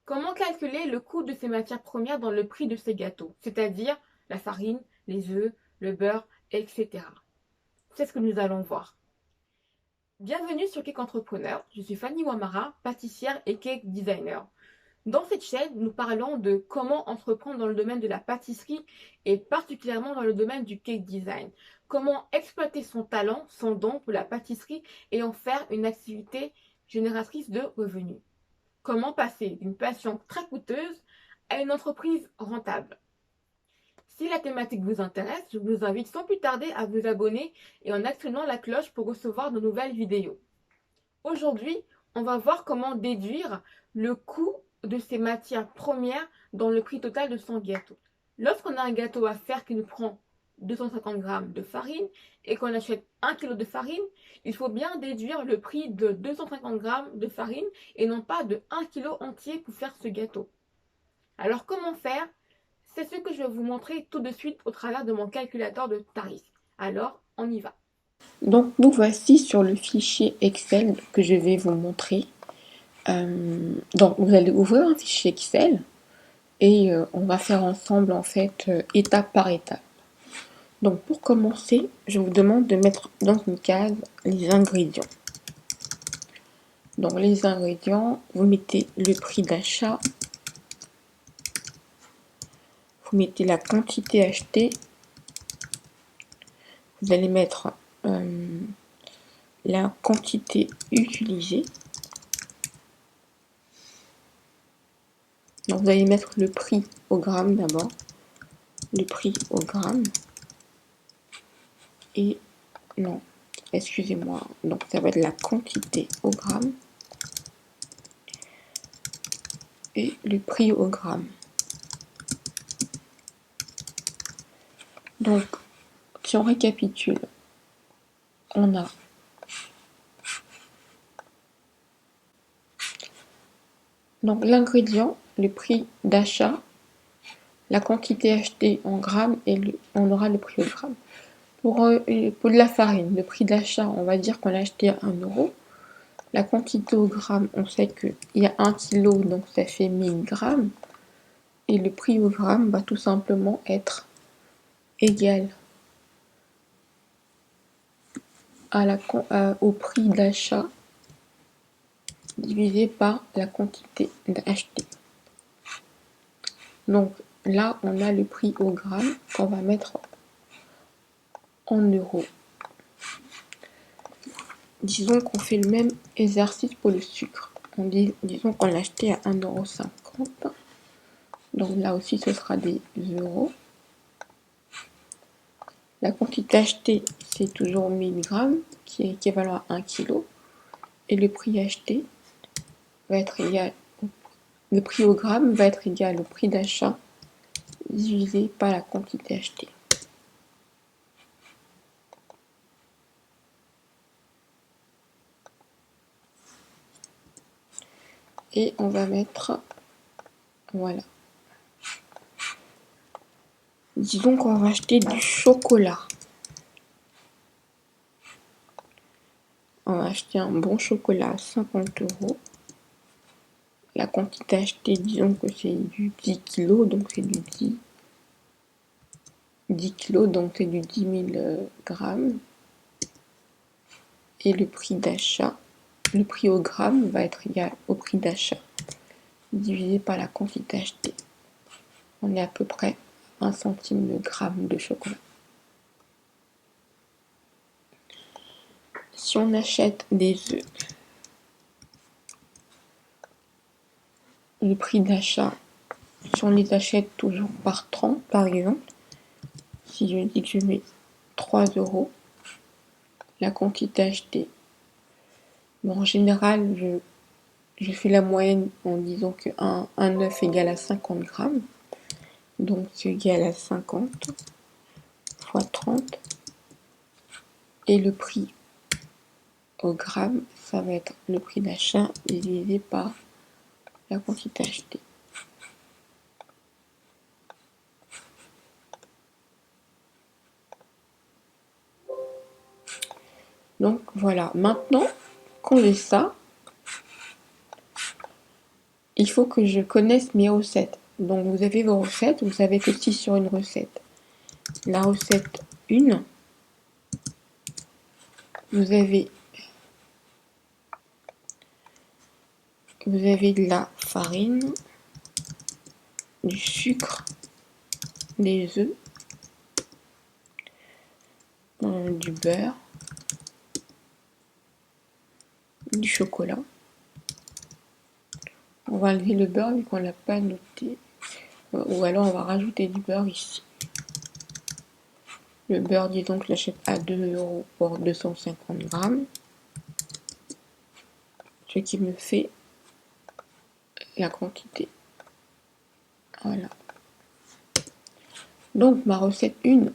Comment calculer le coût de ces matières premières dans le prix de ces gâteaux, c'est-à-dire la farine, les œufs, le beurre, etc. C'est ce que nous allons voir. Bienvenue sur Cake Entrepreneur, je suis Fanny Wamara, pâtissière et cake designer. Dans cette chaîne, nous parlons de comment entreprendre dans le domaine de la pâtisserie et particulièrement dans le domaine du cake design. Comment exploiter son talent, son don pour la pâtisserie et en faire une activité génératrice de revenus. Comment passer d'une passion très coûteuse à une entreprise rentable. Si la thématique vous intéresse, je vous invite sans plus tarder à vous abonner et en actionnant la cloche pour recevoir de nouvelles vidéos. Aujourd'hui, on va voir comment déduire le coût de ces matières premières dans le prix total de son gâteau. Lorsqu'on a un gâteau à faire qui nous prend 250 grammes de farine et qu'on achète 1 kg de farine, il faut bien déduire le prix de 250 grammes de farine et non pas de 1 kg entier pour faire ce gâteau. Alors comment faire? C'est ce que je vais vous montrer tout de suite au travers de mon calculateur de tarifs. Alors, on y va. Donc, nous voici sur le fichier Excel que je vais vous montrer. Donc, vous allez ouvrir un fichier Excel et on va faire ensemble, en fait, étape par étape. Donc, pour commencer, je vous demande de mettre dans une case les ingrédients. Donc, les ingrédients, vous mettez le prix d'achat, vous mettez la quantité achetée, vous allez mettre la quantité utilisée. Donc, vous allez mettre le prix au gramme d'abord, le prix au gramme. Et non, excusez-moi, donc ça va être la quantité au gramme et le prix au gramme. Donc, si on récapitule, on a donc l'ingrédient, le prix d'achat, la quantité achetée en grammes et on aura le prix au gramme. Pour de la farine, le prix d'achat, on va dire qu'on l'a acheté à 1 euro. La quantité au gramme, on sait qu'il y a 1 kg, donc ça fait 1000 grammes. Et le prix au gramme va tout simplement être égal au prix d'achat divisé par la quantité achetée. Donc là, on a le prix au gramme qu'on va mettre en euros. Disons qu'on fait le même exercice pour le sucre. Disons qu'on l'a acheté à 1,50 €. Donc là aussi, ce sera des euros. La quantité achetée, c'est toujours 1000 grammes, qui est équivalent à 1 kg. Et le prix acheté va être égal, le prix au gramme va être égal au prix d'achat divisé par la quantité achetée. Et on va mettre, voilà. Disons qu'on va acheter du chocolat. On va acheter un bon chocolat à 50 €. La quantité achetée, disons que c'est du 10 kg, donc c'est du 10 kg, donc c'est du 10 000 grammes. Et le prix d'achat, le prix au gramme va être égal au prix d'achat divisé par la quantité achetée. On est à peu près 1 centime le gramme de chocolat. Si on achète des œufs, le prix d'achat, si on les achète toujours par 30 par exemple, si je dis que je mets 3 €, la quantité achetée, bon, en général, je fais la moyenne en disant qu'un œuf égale à 50 grammes, donc c'est égal à 50 fois 30, et le prix au gramme, ça va être le prix d'achat divisé par la quantité achetée. Donc voilà, maintenant qu'on est ça, il faut que je connaisse mes recettes. Donc vous avez vos recettes, vous savez que si sur une recette, la recette 1, vous avez de la farine, du sucre, des œufs, du beurre, du chocolat. On va enlever le beurre vu qu'on l'a pas noté. Ou alors on va rajouter du beurre ici. Le beurre, disons que je l'achète à 2 € pour 250 grammes. Ce qui me fait la quantité. Voilà. Donc ma recette 1,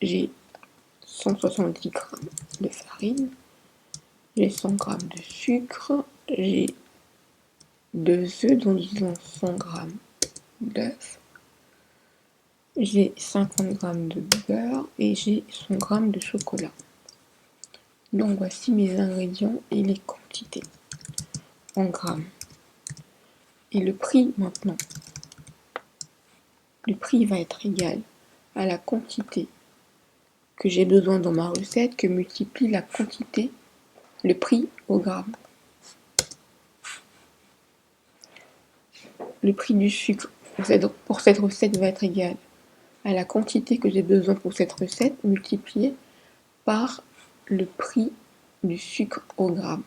j'ai 170 grammes de farine, j'ai 100 grammes de sucre, j'ai 2 œufs, dont disons 100 grammes d'œufs, j'ai 50 grammes de beurre et j'ai 100 grammes de chocolat. Donc voici mes ingrédients et les quantités en grammes. Et le prix maintenant. Le prix va être égal à la quantité que j'ai besoin dans ma recette que multiplie la quantité, le prix au gramme. Le prix du sucre pour cette recette va être égal à la quantité que j'ai besoin pour cette recette multipliée par le prix du sucre au gramme.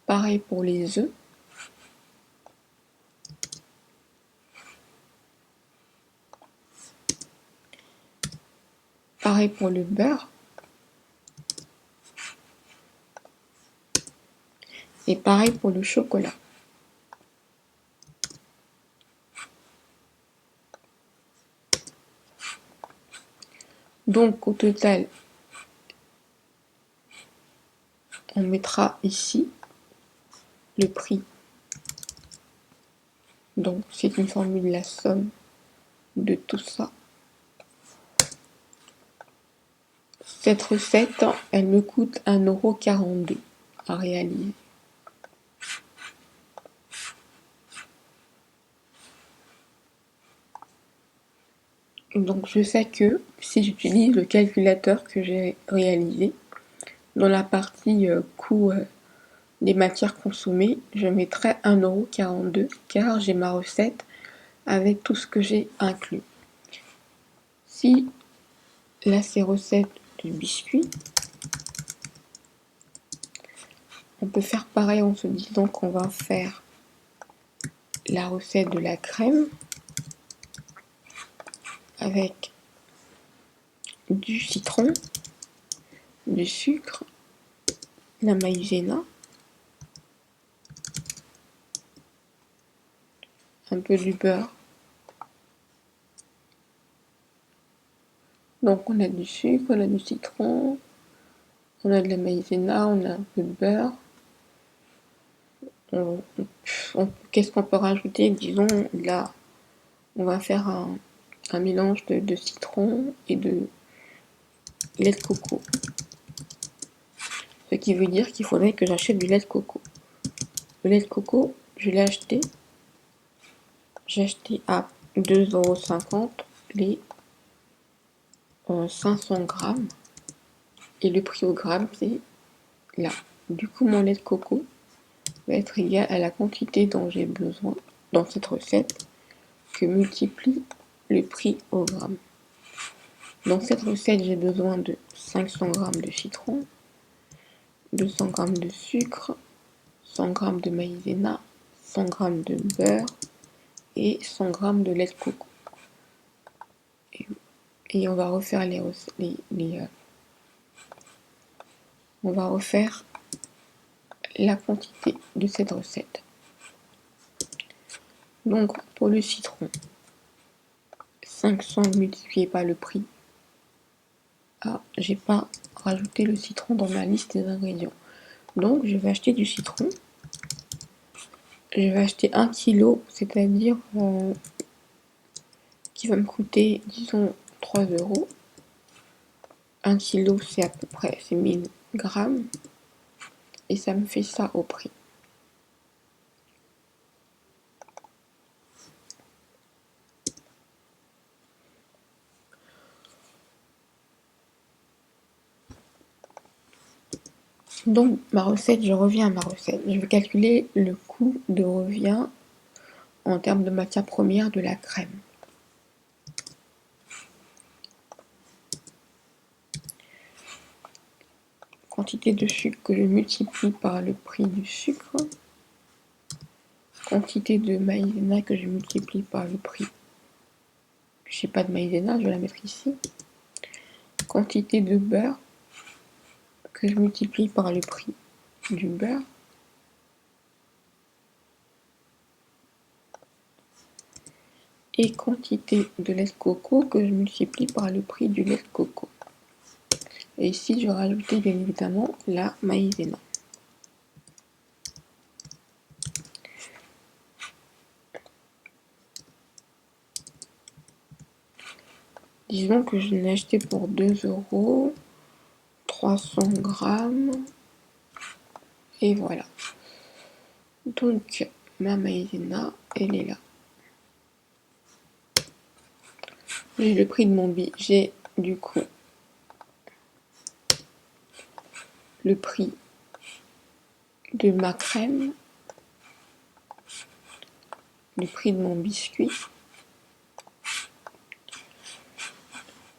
Pareil pour les œufs. Pareil pour le beurre. Et pareil pour le chocolat. Donc au total, on mettra ici le prix. Donc c'est une formule, la somme de tout ça. Cette recette, elle me coûte 1,42 € à réaliser. Donc je sais que si j'utilise le calculateur que j'ai réalisé, dans la partie coût des matières consommées, je mettrai 1,42 € car j'ai ma recette avec tout ce que j'ai inclus. Si là c'est recette de biscuits, on peut faire pareil en se disant qu'on va faire la recette de la crème avec du citron, du sucre, la maïzena, un peu du beurre. Donc on a du sucre, on a du citron, on a de la maïzena, on a un peu de beurre. Qu'est-ce qu'on peut rajouter? Disons là, on va faire un mélange de citron et de lait de coco. Ce qui veut dire qu'il faudrait que j'achète du lait de coco. Le lait de coco, je l'ai acheté. J'ai acheté à 2,50 € les 500 grammes. Et le prix au gramme, c'est là. Du coup, mon lait de coco va être égal à la quantité dont j'ai besoin dans cette recette que multiplie le prix au gramme. Dans cette recette, j'ai besoin de 500 grammes de citron, 200 g de sucre, 100 g de maïzena, 100 g de beurre et 100 g de lait de coco. Et on va refaire on va refaire la quantité de cette recette. Donc pour le citron, 500 multiplié par le prix. Ah, j'ai pas rajouté le citron dans ma liste des ingrédients. Donc je vais acheter du citron. Je vais acheter 1 kg, c'est-à-dire qui va me coûter, disons, 3 €. 1 kg, c'est à peu près 1000 grammes. Et ça me fait ça au prix. Donc ma recette, je reviens à ma recette. Je vais calculer le coût de revient en termes de matière première de la crème. Quantité de sucre que je multiplie par le prix du sucre. Quantité de maïzena que je multiplie par le prix. Je n'ai pas de maïzena, je vais la mettre ici. Quantité de beurre que je multiplie par le prix du beurre. Et quantité de lait de coco que je multiplie par le prix du lait de coco. Et ici, je vais rajouter bien évidemment la maïzena. Disons que je l'ai acheté pour 2 €, 300 grammes. Et voilà. Donc, ma maïzena, elle est là. J'ai le prix de mon billet. J'ai du coup le prix de ma crème, le prix de mon biscuit.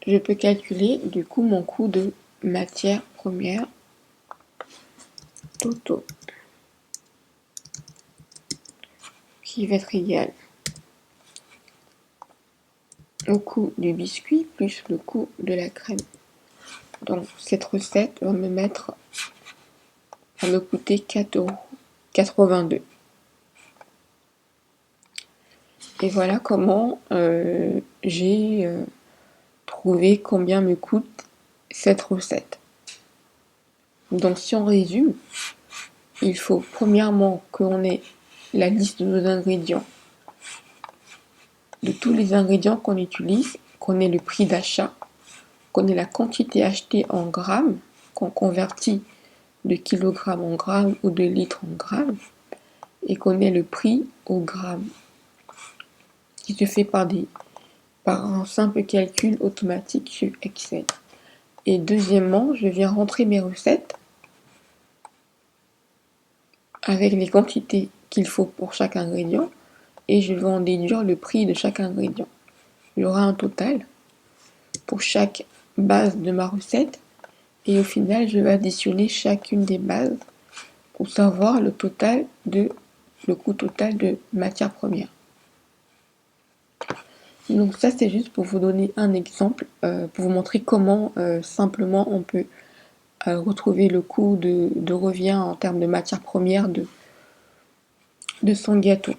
Je peux calculer du coup mon coût de matière première totaux, qui va être égal au coût du biscuit plus le coût de la crème. Donc cette recette va me coûter 4,82 €. Et voilà comment j'ai trouvé combien me coûte cette recette. Donc si on résume, il faut premièrement qu'on ait la liste de nos ingrédients, de tous les ingrédients qu'on utilise, qu'on ait le prix d'achat, qu'on ait la quantité achetée en grammes, qu'on convertit de kilogrammes en grammes ou de litres en grammes, et qu'on ait le prix au gramme, qui se fait par un simple calcul automatique sur Excel. Et deuxièmement, je viens rentrer mes recettes avec les quantités qu'il faut pour chaque ingrédient et je vais en déduire le prix de chaque ingrédient. Il y aura un total pour chaque base de ma recette et au final, je vais additionner chacune des bases pour savoir le coût total de matière première. Donc ça, c'est juste pour vous donner un exemple, pour vous montrer comment simplement on peut retrouver le coût de revient en termes de matière première de son gâteau.